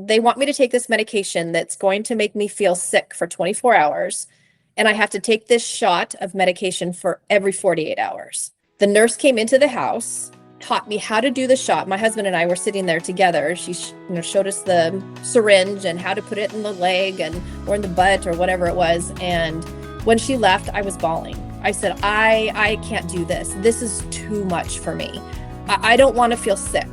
they want me to take this medication that's going to make me feel sick for 24 hours. And I have to take this shot of medication for every 48 hours. The nurse came into the house, taught me how to do the shot. My husband and I were sitting there together. She showed us the syringe and how to put it in the leg or in the butt or whatever it was. And when she left, I was bawling. I said, I can't do this. This is too much for me. I don't want to feel sick.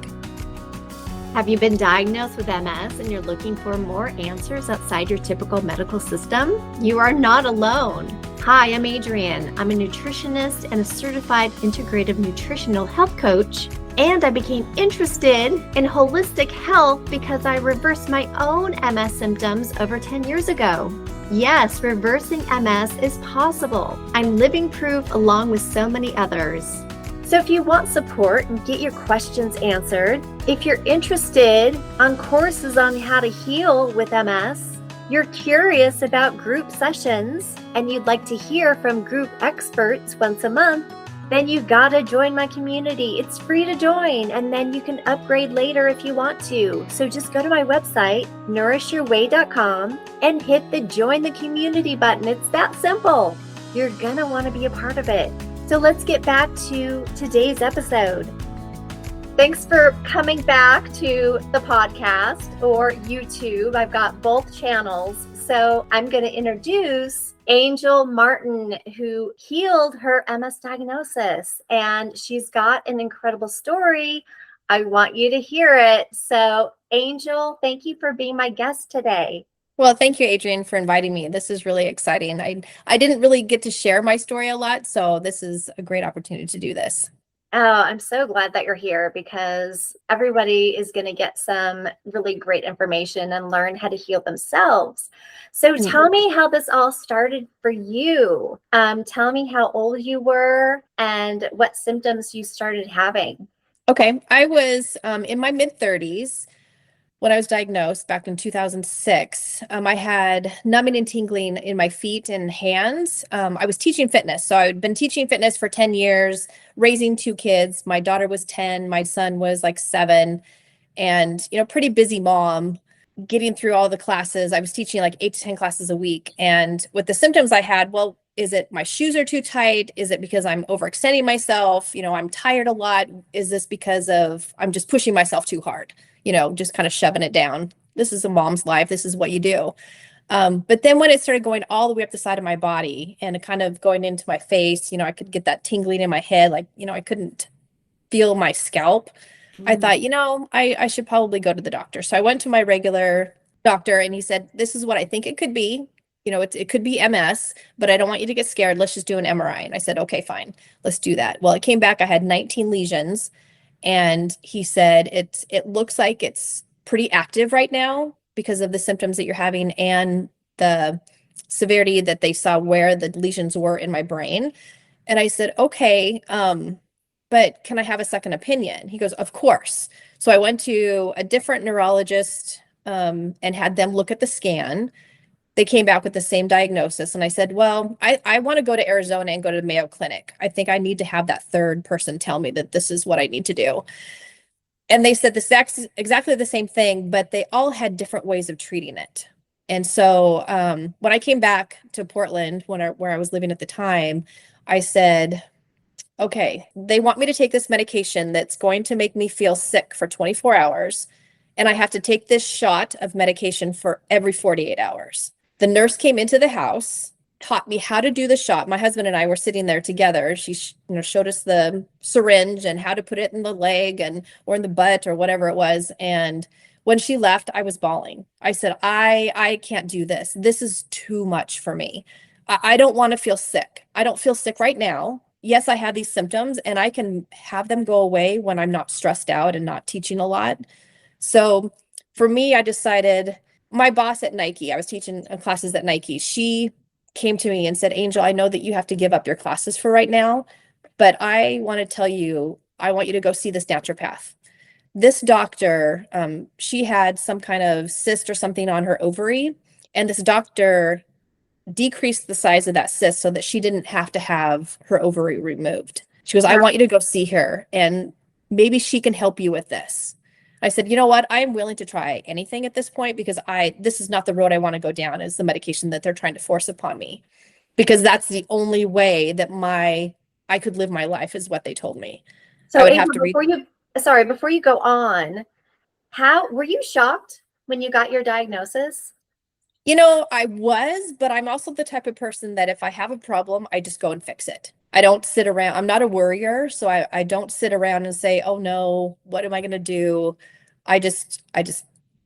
Have you been diagnosed with MS and you're looking for more answers outside your typical medical system? You are not alone. Hi, I'm Adrienne. I'm a nutritionist and a certified integrative nutritional health coach. And I became interested in holistic health because I reversed my own MS symptoms over 10 years ago. Yes, reversing MS is possible. I'm living proof along with so many others. So if you want support and get your questions answered, if you're interested on courses on how to heal with MS, you're curious about group sessions, and you'd like to hear from group experts once a month, then you gotta join my community. It's free to join, and then you can upgrade later if you want to. So just go to my website, nourishyourway.com, and hit the join the community button. It's that simple. You're gonna wanna be a part of it. So let's get back to today's episode. Thanks for coming back to the podcast or YouTube. I've got both channels. So I'm going to introduce Angel Martin, who healed her MS diagnosis. And she's got an incredible story. I want you to hear it. So Angel, thank you for being my guest today. Well, thank you, Adrienne, for inviting me. This is really exciting. I didn't really get to share my story a lot, so this is a great opportunity to do this. Oh, I'm so glad that you're here because everybody is going to get some really great information and learn how to heal themselves. So tell me how this all started for you. Tell me how old you were and what symptoms you started having. Okay, I was in my mid-30s. When I was diagnosed back in 2006, I had numbing and tingling in my feet and hands. I was teaching fitness. So I'd been teaching fitness for 10 years, raising 2 kids. My daughter was 10, my son was like 7, and, pretty busy mom getting through all the classes. I was teaching like 8 to 10 classes a week. And with the symptoms I had, well, is it my shoes are too tight? Is it because I'm overextending myself? I'm tired a lot. Is this because I'm just pushing myself too hard? Just kind of shoving it down. This is a mom's life. This is what you do. But then when it started going all the way up the side of my body and kind of going into my face, I could get that tingling in my head. Like, I couldn't feel my scalp. I thought, I should probably go to the doctor. So I went to my regular doctor and he said, this is what I think it could be. It could be MS, but I don't want you to get scared. Let's just do an MRI. And I said, okay, fine. Let's do that. Well, it came back. I had 19 lesions. And he said, it looks like it's pretty active right now because of the symptoms that you're having and the severity that they saw where the lesions were in my brain. And I said, okay, but can I have a second opinion? He goes, of course. So I went to a different neurologist and had them look at the scan. They came back with the same diagnosis. And I said, well, I want to go to Arizona and go to the Mayo Clinic. I think I need to have that third person tell me that this is what I need to do. And they said exactly the same thing, but they all had different ways of treating it. And so when I came back to Portland, where I was living at the time, I said, okay, they want me to take this medication that's going to make me feel sick for 24 hours. And I have to take this shot of medication for every 48 hours. The nurse came into the house, taught me how to do the shot. My husband and I were sitting there together. She showed us the syringe and how to put it in the leg or in the butt or whatever it was. And when she left, I was bawling. I said, I can't do this. This is too much for me. I don't want to feel sick. I don't feel sick right now. Yes, I have these symptoms and I can have them go away when I'm not stressed out and not teaching a lot. So for me, I decided, my boss at Nike, I was teaching classes at Nike. She came to me and said, Angel, I know that you have to give up your classes for right now, but I want to tell you, I want you to go see this naturopath. This doctor, she had some kind of cyst or something on her ovary, and this doctor decreased the size of that cyst so that she didn't have to have her ovary removed. She goes, I want you to go see her and maybe she can help you with this. I said, you know what? I'm willing to try anything at this point because this is not the road I want to go down, is the medication that they're trying to force upon me. Because that's the only way that I could live my life, is what they told me. I So would have Adrienne, to read. before you go on, how were you shocked when you got your diagnosis? I was, but I'm also the type of person that if I have a problem, I just go and fix it. I don't sit around. I'm not a worrier, so I don't sit around and say, "Oh no, what am I going to do?" I just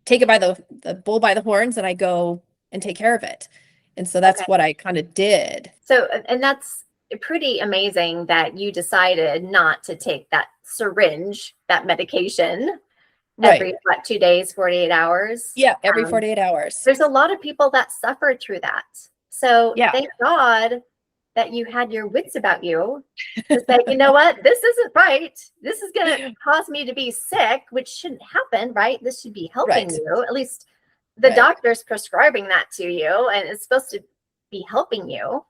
take it by the bull by the horns, and I go and take care of it. And so that's Okay. what I kind of did. So, and that's pretty amazing that you decided not to take that syringe, that medication Right. every, what, 2 days, 48 hours. Yeah, every 48 hours. There's a lot of people that suffered through that. So Yeah, thank God that you had your wits about you to say, you know what, this isn't right. This is going to cause me to be sick, which shouldn't happen, right? This should be helping right. you. At least the Right. doctor's prescribing that to you, and it's supposed to be helping you.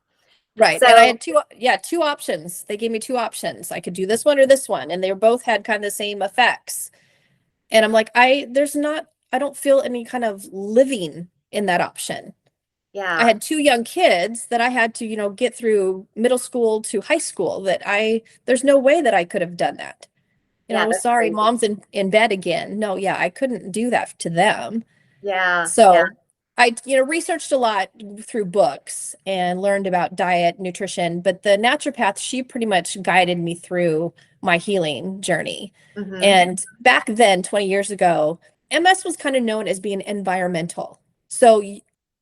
Right. And I So, had two options. They gave me two options. I could do this one or this one, and they both had kind of the same effects. And I'm like, I don't feel any kind of living in that option. I yeah, had two young kids that I had to, get through middle school to high school, there's no way that I could have done that. yeah, that's Sorry, crazy. mom's in bed again. No, yeah, I couldn't do that to them. Yeah, yeah, So I, researched a lot through books and learned about diet, nutrition, but the naturopath, she pretty much guided me through my healing journey. hmm, And back then, 20 years ago, MS was kind of known as being environmental. So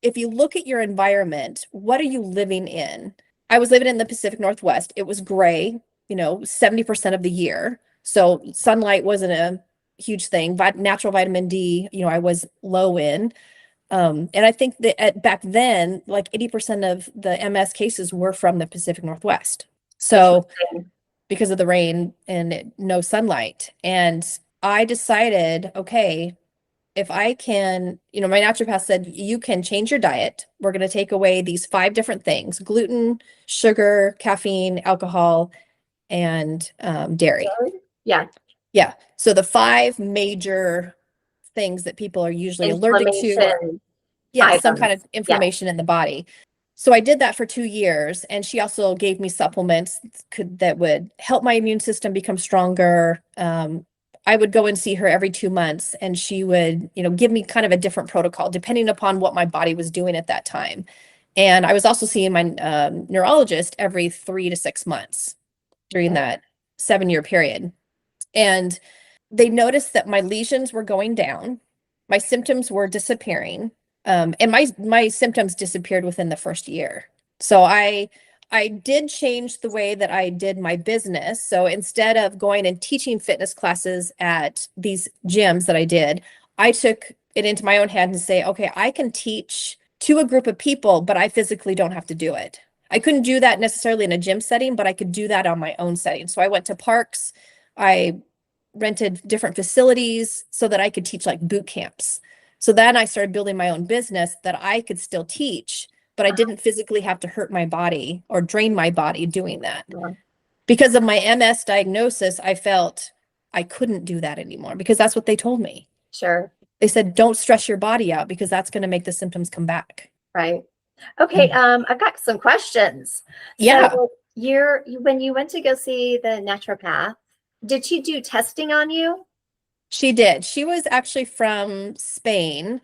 if you look at your environment, what are you living in? I was living in the Pacific Northwest. It was gray, 70% of the year. So sunlight wasn't a huge thing. Natural vitamin D, I was low in. And I think that back then, like 80% of the MS cases were from the Pacific Northwest. So interesting. because of the rain and no sunlight. And I decided, okay, if I can, my naturopath said, you can change your diet. We're going to take away these 5 different things: gluten, sugar, caffeine, alcohol, and dairy. Yeah, Yeah. So the 5 major things that people are usually allergic to, or inflammation yeah, some kind of items. Yeah, inflammation in the body. So I did that for 2 years, and she also gave me supplements that would help my immune system become stronger. I would go and see her every 2 months, and she would, give me kind of a different protocol depending upon what my body was doing at that time. And I was also seeing my neurologist every 3 to 6 months during okay. that 7-year period. And they noticed that my lesions were going down, my symptoms were disappearing, and my symptoms disappeared within the first year. So I did change the way that I did my business. So instead of going and teaching fitness classes at these gyms that I did, I took it into my own hand and say, okay, I can teach to a group of people, but I physically don't have to do it. I couldn't do that necessarily in a gym setting, but I could do that on my own setting. So I went to parks. I rented different facilities so that I could teach like boot camps. So then I started building my own business that I could still teach, but I didn't physically have to hurt my body or drain my body doing that. Uh-huh. Because of my MS diagnosis, I felt I couldn't do that anymore because that's what they told me. Sure. They said, don't stress your body out because that's going to make the symptoms come back. Right. Okay. I've got some questions. Yeah, So when you went to go see the naturopath, did she do testing on you? she did. She was actually from Spain,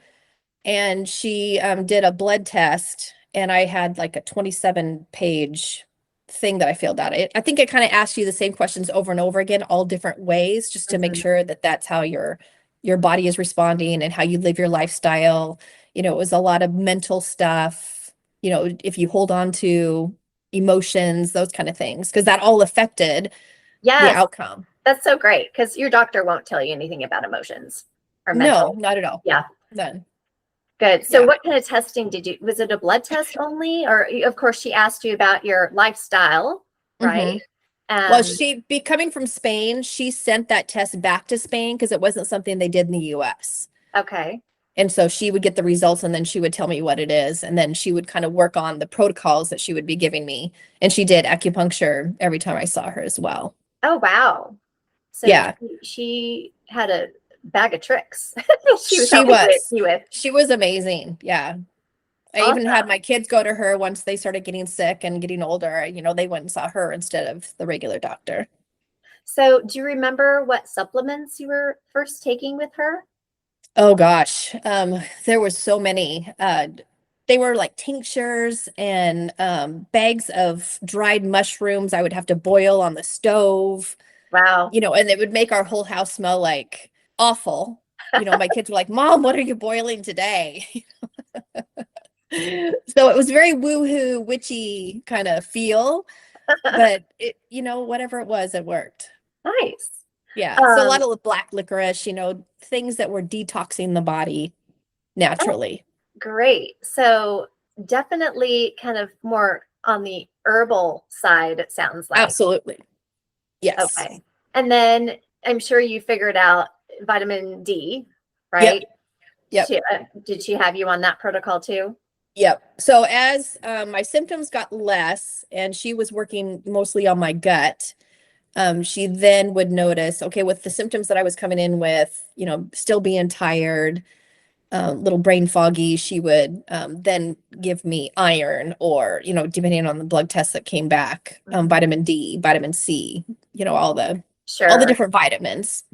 and she did a blood test, and I had like a 27-page thing that I filled out. I think it kind of asked you the same questions over and over again, all different ways, just to make Mhm. sure that that's how your body is responding and how you live your lifestyle. It was a lot of mental stuff, if you hold on to emotions, those kind of things, because that all affected the Yes, outcome. that's so great because your doctor won't tell you anything about emotions or No, mental. not at all. Yeah, None. good. So Yeah. what kind of testing was it a blood test only? Or of course she asked you about your lifestyle, right? Hmm. Well, Um, coming from Spain, she sent that test back to Spain because it wasn't something they did in the US. okay. And so she would get the results, and then she would tell me what it is. And then she would kind of work on the protocols that she would be giving me. And she did acupuncture every time I saw her as well. Oh, wow. So Yeah. she had a bag of tricks. She was She helping was. you with. She was amazing. Yeah. I even had Awesome. my kids go to her once they started getting sick and getting older. They went and saw her instead of the regular doctor. So do you remember what supplements you were first taking with her? Oh gosh. There was so many. They were like tinctures and bags of dried mushrooms I would have to boil on the stove, Wow. and it would make our whole house smell like awful. My kids were like, Mom, what are you boiling today? So it was very woo-hoo, witchy kind of feel, but whatever it was, it worked. Nice. Yeah. So a lot of black licorice, things that were detoxing the body naturally. Great. So definitely kind of more on the herbal side, it sounds like. Absolutely. Yes. Okay. And then I'm sure you figured out vitamin D, right? Yep. Did she have you on that protocol too? Yep. So as my symptoms got less and she was working mostly on my gut, she then would notice, okay, with the symptoms that I was coming in with, still being tired, little brain foggy, she would then give me iron or, depending on the blood tests that came back, vitamin D, vitamin C, all the Sure. different vitamins.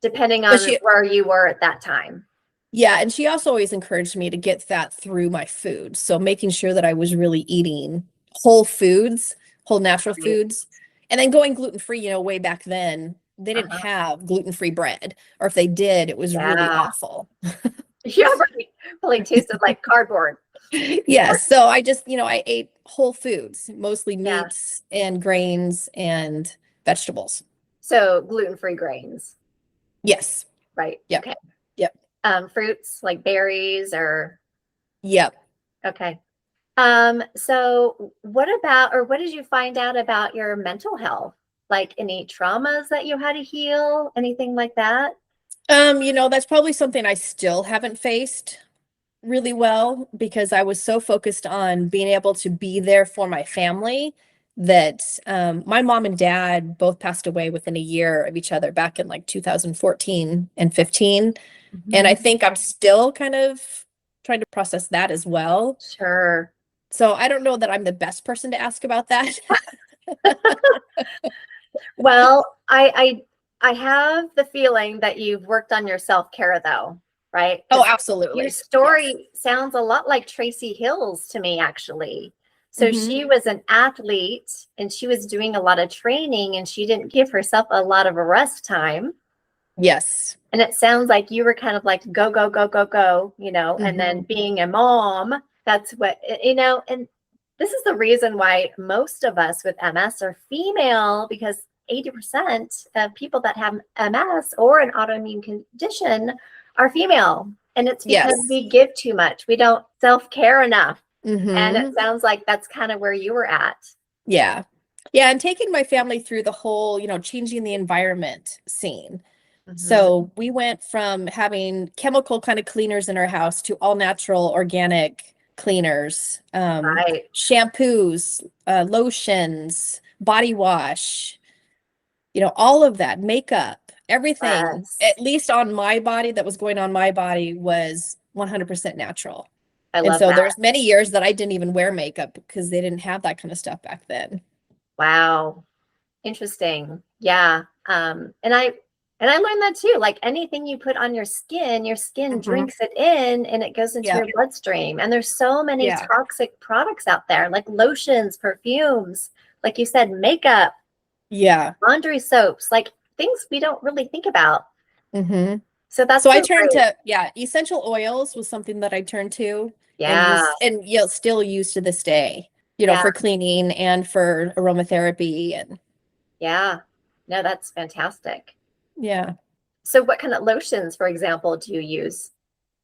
Depending But on where you were at that time. yeah, and she also always encouraged me to get that through my food. So making sure that I was really eating whole foods, whole natural Right. foods, and then going gluten-free, way back then, they didn't have gluten-free bread, or if they did, it was really Yeah. awful. Yeah, probably tasted like cardboard. Yes. So I just, I ate whole foods, mostly Yeah. meats and grains and vegetables. So gluten-free grains, Yes. right? Yep. Okay. Yep. Fruits like berries or Yep. okay. So what about, or what did you find out about your mental health? Like any traumas that you had to heal, anything like that? That's probably something I still haven't faced really well because I was so focused on being able to be there for my family that my mom and dad both passed away within a year of each other back in like 2014 and 15. And I think I'm still kind of trying to process that as well. Sure. So I don't know that I'm the best person to ask about that. Well, I have the feeling that you've worked on your self-care though, right? Oh, 'Cause absolutely. your Yes. story sounds a lot like Tracy Hill's to me, actually. So Mhm. she was an athlete and she was doing a lot of training and she didn't give herself a lot of rest time. Yes. And it sounds like you were kind of like go, go, go, go, go, and then being a mom, that's what, and this is the reason why most of us with MS are female, because 80% of people that have MS or an autoimmune condition are female. And it's because Yes. we give too much. We don't self-care enough. And it Mhm. sounds like that's kind of where you were at. Yeah. Yeah, and taking my family through the whole, changing the environment scene. So we went from having chemical kind of cleaners in our house to all natural organic cleaners, Right. shampoos, lotions, body wash, all of that, makeup, everything, Yes. at least on my body that was going on my body was 100% natural. I And love so that. there's many years that I didn't even wear makeup because they didn't have that kind of stuff back then. Wow. Interesting. Yeah. And I learned that too. Like anything you put on your skin drinks it in and it goes into Yeah. your bloodstream. And there's so many Yeah. toxic products out there, like lotions, perfumes, like you said, makeup, Yeah. laundry soaps, like things we don't really think about. Mm-hmm. So that's So I so turned great. to, essential oils was something that I turned to and Yeah. still use to this day, Yeah. for cleaning and for aromatherapy and Yeah. No, that's fantastic. yeah. So what kind of lotions, for example, do you use?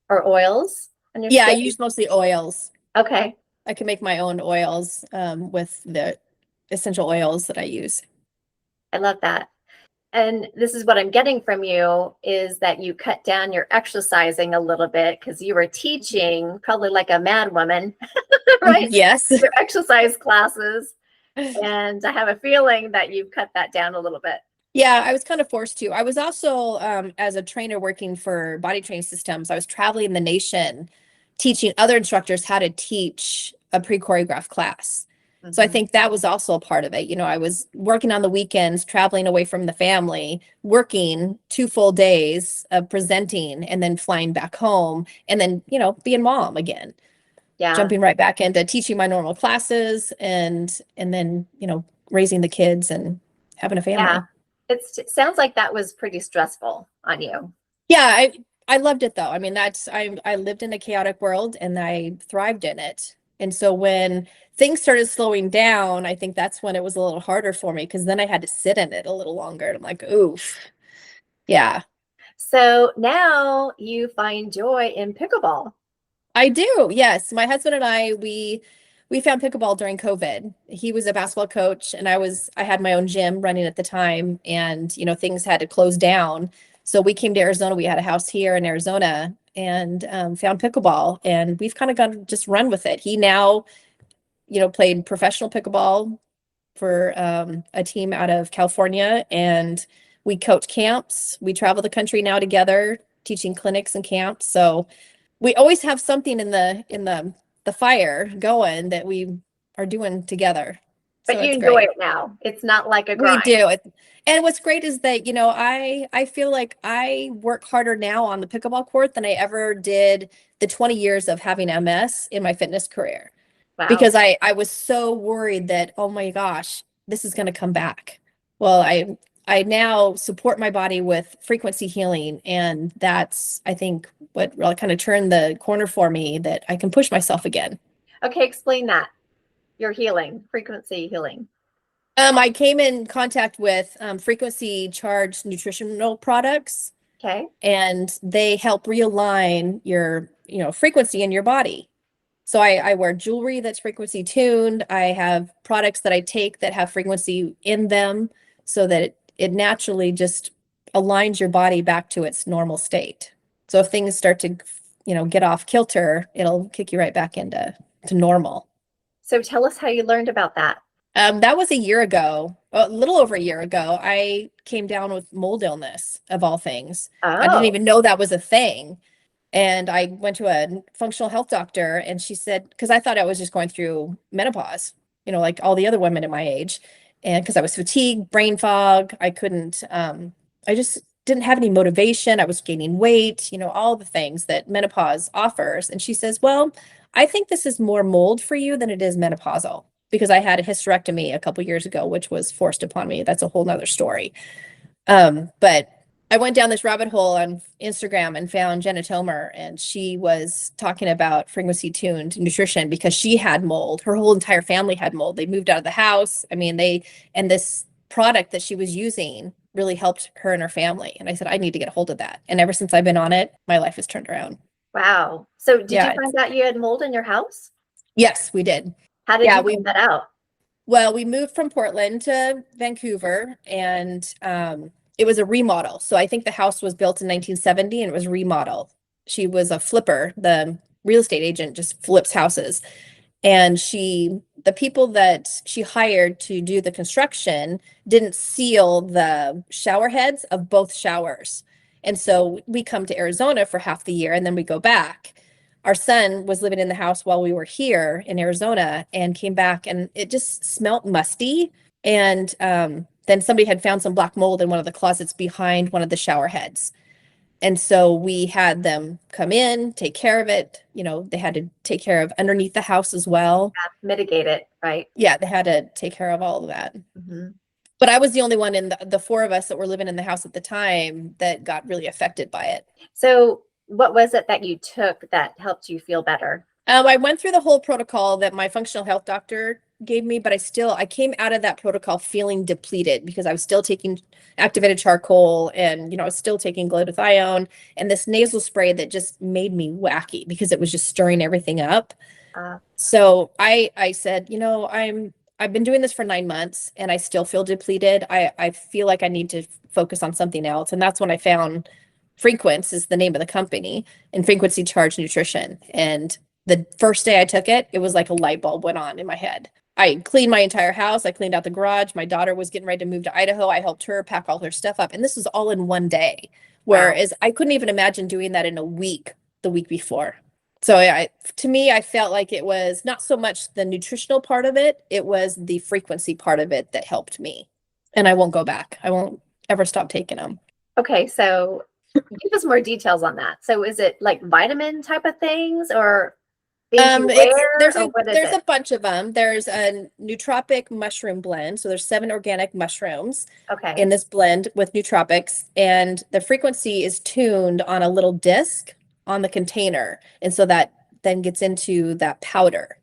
Or oils on your Yeah, I skin? use mostly oils. Okay. I can make my own oils with the essential oils that I use. I love that. And this is what I'm getting from you is that you cut down your exercising a little bit because you were teaching probably like a mad woman, right? Yes. Your exercise classes. And I have a feeling that you've cut that down a little bit. Yeah, I was kind of forced to. I was also, as a trainer working for Body Training Systems, I was traveling the nation teaching other instructors how to teach a pre-choreographed class. So I Mhm. think that was also a part of it. I was working on the weekends, traveling away from the family, working 2 full days of presenting and then flying back home and then, being mom again, Yeah. jumping right back into teaching my normal classes and then, raising the kids and having a Yeah. family. It sounds like that was pretty stressful on you. Yeah, I loved it though. I mean, I lived in a chaotic world and I thrived in it. And so when things started slowing down, I think that's when it was a little harder for me because then I had to sit in it a little longer. And I'm like, oof. Yeah, So now you find joy in pickleball. I do. Yes. My husband and we found pickleball during COVID. He was a basketball coach and I had my own gym running at the time and things had to close down. So we came to Arizona. We had a house here in Arizona and found pickleball and we've kind of got to just run with it. He now, played professional pickleball for a team out of California and we coach camps. We travel the country now together, teaching clinics and camps. So we always have something in the fire going that we are doing together. But So you it's enjoy great. it now. It's not like a We grind. do it. And what's great is that, I feel like I work harder now on the pickleball court than I ever did the 20 years of having MS in my fitness career. Wow. Because I was so worried that, oh my gosh, this is going to come back. Well, I now support my body with frequency healing, and that's, I think, what really kind of turned the corner for me that I can push myself again. Okay, explain that. Your healing, frequency healing. I came in contact with frequency charged nutritional products, Okay. and they help realign your, frequency in your body. So I wear jewelry that's frequency tuned. I have products that I take that have frequency in them so that it naturally just aligns your body back to its normal state. So if things start to, get off kilter, it'll kick you right back to normal. So tell us how you learned about that. That was a year ago, a little over a year ago. I came down with mold illness of all things. I didn't Oh, even know that was a thing. And I went to a functional health doctor and she said, because I thought I was just going through menopause, like all the other women at my age. And because I was fatigued, brain fog, I just didn't have any motivation. I was gaining weight, all the things that menopause offers. And she says, well, I think this is more mold for you than it is menopausal because I had a hysterectomy a couple years ago, which was forced upon me. That's a whole nother story. But I went down this rabbit hole on Instagram and found Jenna Tomer, and she was talking about frequency tuned nutrition because she had mold. Her whole entire family had mold. They moved out of the house. I mean, and this product that she was using really helped her and her family. And I said, I need to get a hold of that. And ever since I've been on it, my life has turned around. wow. So did you Yeah. find out you had mold in your house? Yes, we did. How did Yeah, you find that out? well, we moved from Portland to Vancouver and it was a remodel. So I think the house was built in 1970 and it was remodeled. She was a flipper. The real estate agent just flips houses. And the people that she hired to do the construction didn't seal the shower heads of both showers. And so we come to Arizona for half the year and then we go back. Our son was living in the house while we were here in Arizona and came back and it just smelt musty. And then somebody had found some black mold in one of the closets behind one of the shower heads. And so we had them come in, take care of it. They had to take care of underneath the house as well. Mitigate it, right? Yeah, they had to take care of all of that. Mhm. But I was the only one in the four of us that were living in the house at the time that got really affected by it. So what was it that you took that helped you feel better? I went through the whole protocol that my functional health doctor gave me, but I came out of that protocol feeling depleted because I was still taking activated charcoal and, I was still taking glutathione and this nasal spray that just made me wacky because it was just stirring everything up. Uh, So I said, I've been doing this for 9 months and I still feel depleted. I feel like I need to focus on something else. And that's when I found Frequence is the name of the company and frequency charged nutrition. And the first day I took it, it was like a light bulb went on in my head. I cleaned my entire house. I cleaned out the garage. My daughter was getting ready to move to Idaho. I helped her pack all her stuff up. And this was all in one day. Wow. Whereas I couldn't even imagine doing that in a week, the week before. So to me, I felt like it was not so much the nutritional part of it, it was the frequency part of it that helped me. And I won't go back. I won't ever stop taking them. Okay, so give us more details on that. So is it like vitamin type of things or things you wear, there's or what is there's it? a bunch of them. There's a nootropic mushroom blend. So there's 7 organic mushrooms Okay. in this blend with nootropics, and the frequency is tuned on a little disc on the container. And so that then gets into that powder.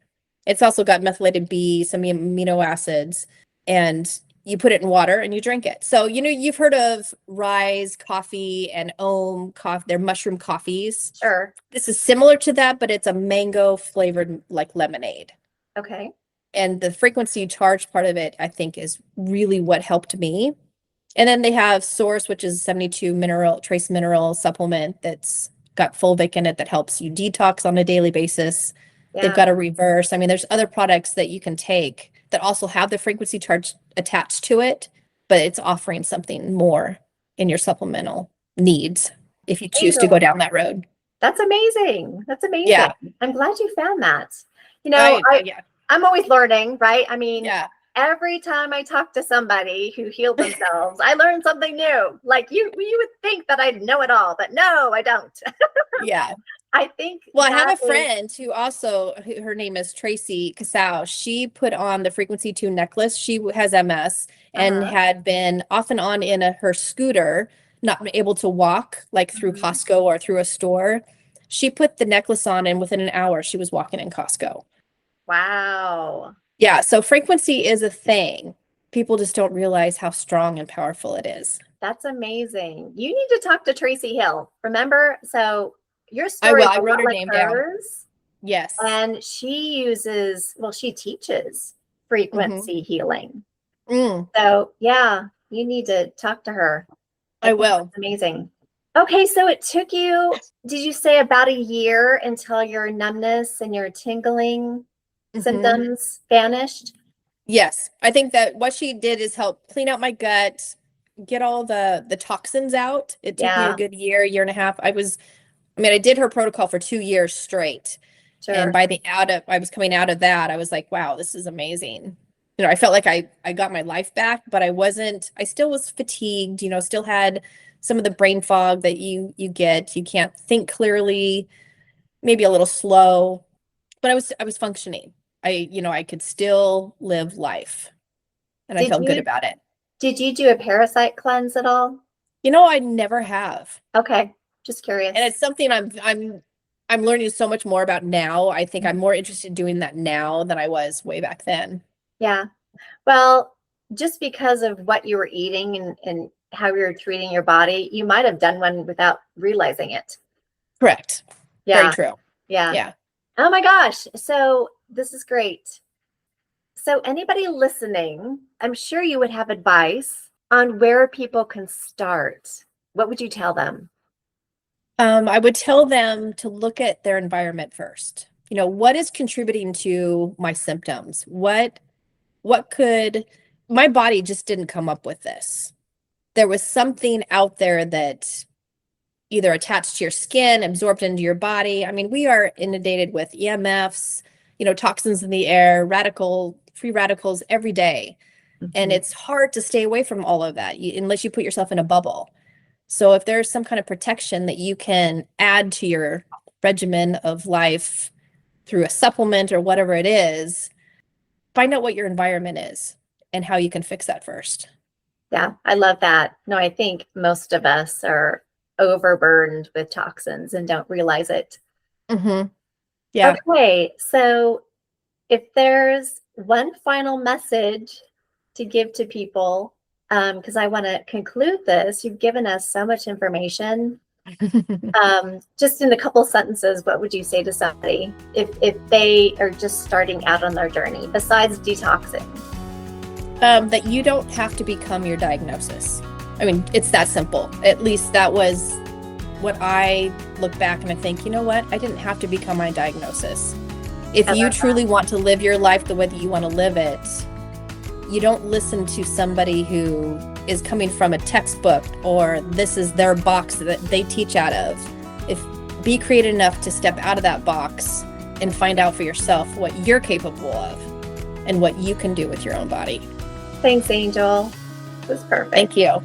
It's also got methylated B, some amino acids, and you put it in water and you drink it. So, you've heard of Rise Coffee and Ohm Coffee, they're mushroom coffees. Sure. This is similar to that, but it's a mango flavored like lemonade. Okay. And the frequency charge part of it, I think, is really what helped me. And then they have Source, which is 72 trace mineral supplement that's got fulvic in it that helps you detox on a daily basis. Yeah. They've got a reverse. I mean, there's other products that you can take that also have the frequency charge attached to it, but it's offering something more in your supplemental needs if you choose to go down that road. That's amazing. That's amazing. Yeah. I'm glad you found that. I'm always learning, right? I mean, yeah. Every time I talk to somebody who healed themselves, I learn something new. Like you would think that I know it all, but no, I don't. Yeah. I think. Well, I have a friend who also, her name is Tracy Casau. She put on the Frequency 2 necklace. She has MS and had been off and on in her scooter, not able to walk like through Costco or through a store. She put the necklace on and within an hour she was walking in Costco. Wow. Yeah. So frequency is a thing. People just don't realize how strong and powerful it is. That's amazing. You need to talk to Tracy Hill. Remember? So your story. I wrote her name down. Yes. And she teaches frequency healing. So yeah, you need to talk to her. I will. That's amazing. Okay, so it took you, did you say about a year until your numbness and your tingling symptoms vanished? Yes. I think that what she did is help clean out my gut, get all the toxins out. It took me a good year and a half. I did her protocol for 2 years straight. Sure. And I was coming out of that, I was like, wow, this is amazing. I felt like I got my life back, but I still was fatigued, still had some of the brain fog that you get. You can't think clearly, maybe a little slow, but I was functioning. I could still live life, and I felt good about it. Did you do a parasite cleanse at all? I never have. Okay. Just curious. And it's something I'm learning so much more about now. I think I'm more interested in doing that now than I was way back then. Yeah. Well, just because of what you were eating and how you were treating your body, you might have done one without realizing it. Correct. Yeah. Very true. Yeah. Yeah. Oh my gosh. So this is great. So anybody listening, I'm sure you would have advice on where people can start. What would you tell them? I would tell them to look at their environment first. What is contributing to my symptoms? My body just didn't come up with this. There was something out there that either attached to your skin, absorbed into your body. I mean, we are inundated with EMFs, toxins in the air, free radicals every day. And it's hard to stay away from all of that unless you put yourself in a bubble. So if there's some kind of protection that you can add to your regimen of life through a supplement or whatever it is, find out what your environment is and how you can fix that first. Yeah, I love that. No, I think most of us are overburdened with toxins and don't realize it. Yeah. Okay, so if there's one final message to give to people, because I want to conclude this, you've given us so much information. Just in a couple sentences, what would you say to somebody if they are just starting out on their journey, besides detoxing? That you don't have to become your diagnosis. I mean, it's that simple. At least that was what I look back and I think, you know what? I didn't have to become my diagnosis. If I you love truly want to live your life the way that you want to live it, you don't listen to somebody who is coming from a textbook or this is their box that they teach out of. Be creative enough to step out of that box and find out for yourself what you're capable of and what you can do with your own body. Thanks, Angel. It was perfect. Thank you.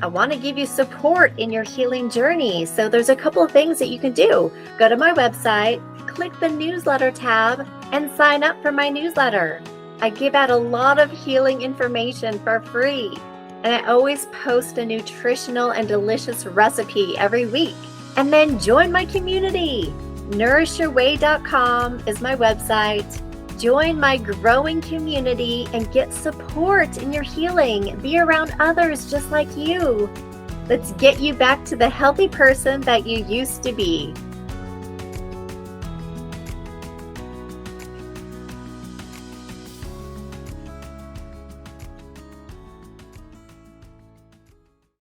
I want to give you support in your healing journey. So there's a couple of things that you can do. Go to my website, click the newsletter tab, and sign up for my newsletter. I give out a lot of healing information for free. And I always post a nutritional and delicious recipe every week. And then join my community. NourishYourWay.com is my website. Join my growing community and get support in your healing. Be around others just like you. Let's get you back to the healthy person that you used to be.